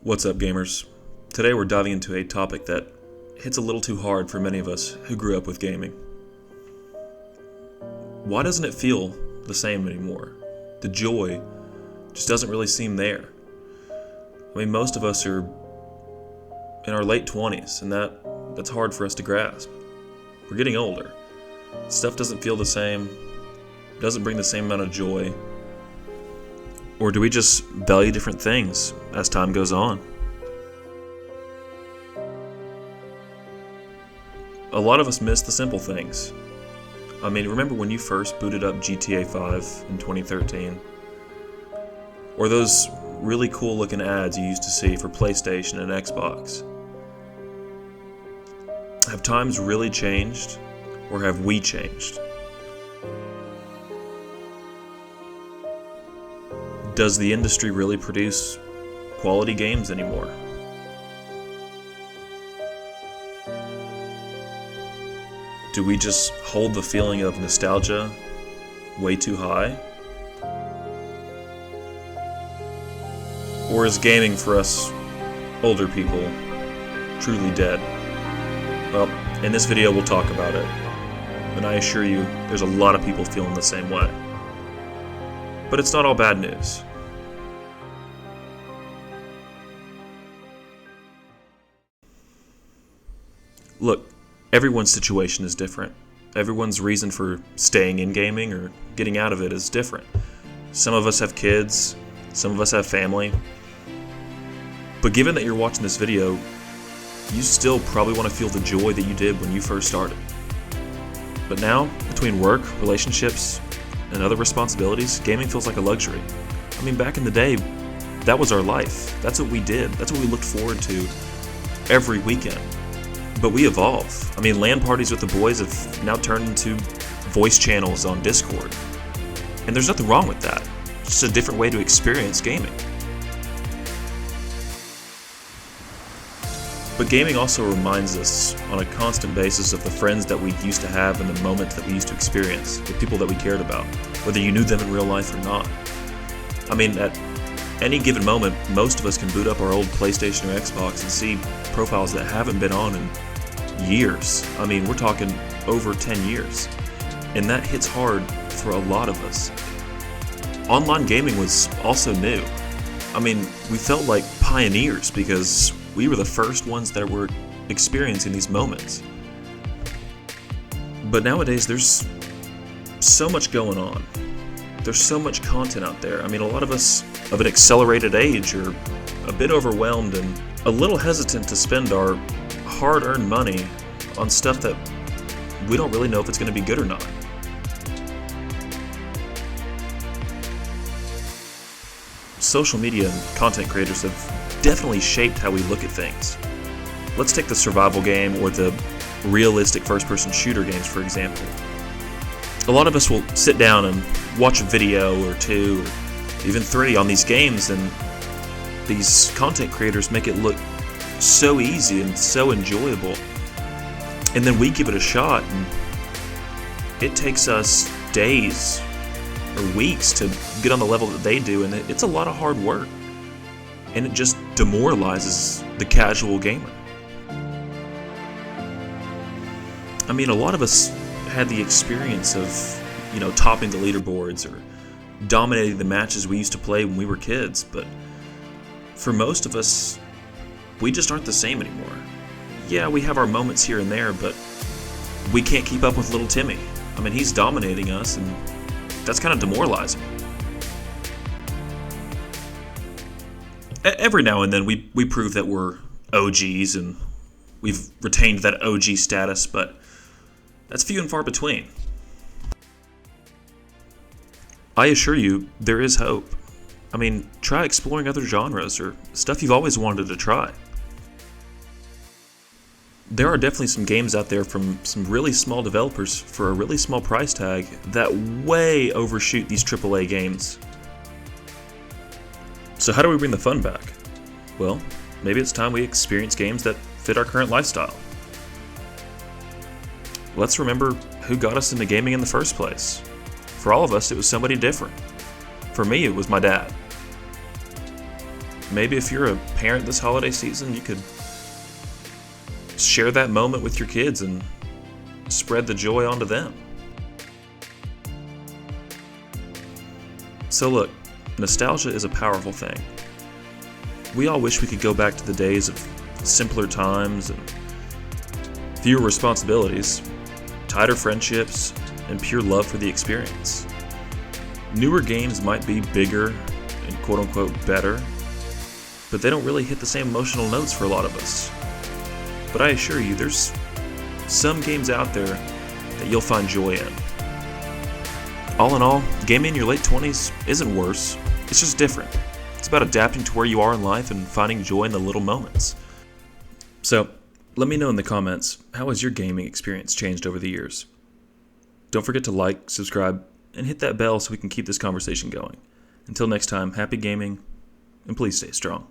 What's up, gamers? Today we're diving into a topic that hits a little too hard for many of us who grew up with gaming. Why doesn't it feel the same anymore? The joy just doesn't really seem there. I mean, most of us are in our late 20s, and that's hard for us to grasp. We're getting older. Stuff doesn't feel the same, doesn't bring the same amount of joy. Or do we just value different things as time goes on? A lot of us miss the simple things. I mean, remember when you first booted up GTA 5 in 2013? Or those really cool looking ads you used to see for PlayStation and Xbox? Have times really changed, or have we changed? Does the industry really produce quality games anymore? Do we just hold the feeling of nostalgia way too high? Or is gaming for us older people truly dead? Well, in this video we'll talk about it, and I assure you there's a lot of people feeling the same way. But it's not all bad news. Look, everyone's situation is different. Everyone's reason for staying in gaming or getting out of it is different. Some of us have kids, some of us have family. But given that you're watching this video, you still probably want to feel the joy that you did when you first started. But now, between work, relationships, and other responsibilities, gaming feels like a luxury. I mean, back in the day, that was our life. That's what we did. That's what we looked forward to every weekend. But we evolve. I mean, LAN parties with the boys have now turned into voice channels on Discord. And there's nothing wrong with that. It's just a different way to experience gaming. But gaming also reminds us on a constant basis of the friends that we used to have and the moments that we used to experience with people that we cared about, whether you knew them in real life or not. I mean, at any given moment, most of us can boot up our old PlayStation or Xbox and see profiles that haven't been on in years. I mean, we're talking over 10 years. And that hits hard for a lot of us. Online gaming was also new. I mean, we felt like pioneers because we were the first ones that were experiencing these moments. But nowadays, there's so much going on. There's so much content out there. I mean, a lot of us of an accelerated age are a bit overwhelmed and a little hesitant to spend our hard-earned money on stuff that we don't really know if it's going to be good or not. Social media and content creators have definitely shaped how we look at things. Let's take the survival game or the realistic first-person shooter games, for example. A lot of us will sit down and watch a video or two, or even three on these games, and these content creators make it look so easy and so enjoyable. And then we give it a shot, and it takes us days or weeks to get on the level that they do, and it's a lot of hard work. And it just demoralizes the casual gamer. I mean, a lot of us had the experience of, topping the leaderboards or dominating the matches we used to play when we were kids, but for most of us, we just aren't the same anymore. Yeah, we have our moments here and there, but we can't keep up with little Timmy. I mean, he's dominating us, and that's kind of demoralizing. Every now and then we prove that we're OGs and we've retained that OG status, but that's few and far between. I assure you, there is hope. I mean, try exploring other genres or stuff you've always wanted to try. There are definitely some games out there from some really small developers for a really small price tag that way overshoot these AAA games. So how do we bring the fun back? Well, maybe it's time we experience games that fit our current lifestyle. Let's remember who got us into gaming in the first place. For all of us, it was somebody different. For me, it was my dad. Maybe if you're a parent this holiday season, you could share that moment with your kids and spread the joy onto them. So look, nostalgia is a powerful thing. We all wish we could go back to the days of simpler times and fewer responsibilities, tighter friendships, and pure love for the experience. Newer games might be bigger and quote-unquote better, but they don't really hit the same emotional notes for a lot of us. But I assure you, there's some games out there that you'll find joy in. All in all, gaming in your late 20s isn't worse, it's just different. It's about adapting to where you are in life and finding joy in the little moments. So, let me know in the comments, how has your gaming experience changed over the years? Don't forget to like, subscribe, and hit that bell so we can keep this conversation going. Until next time, happy gaming, and please stay strong.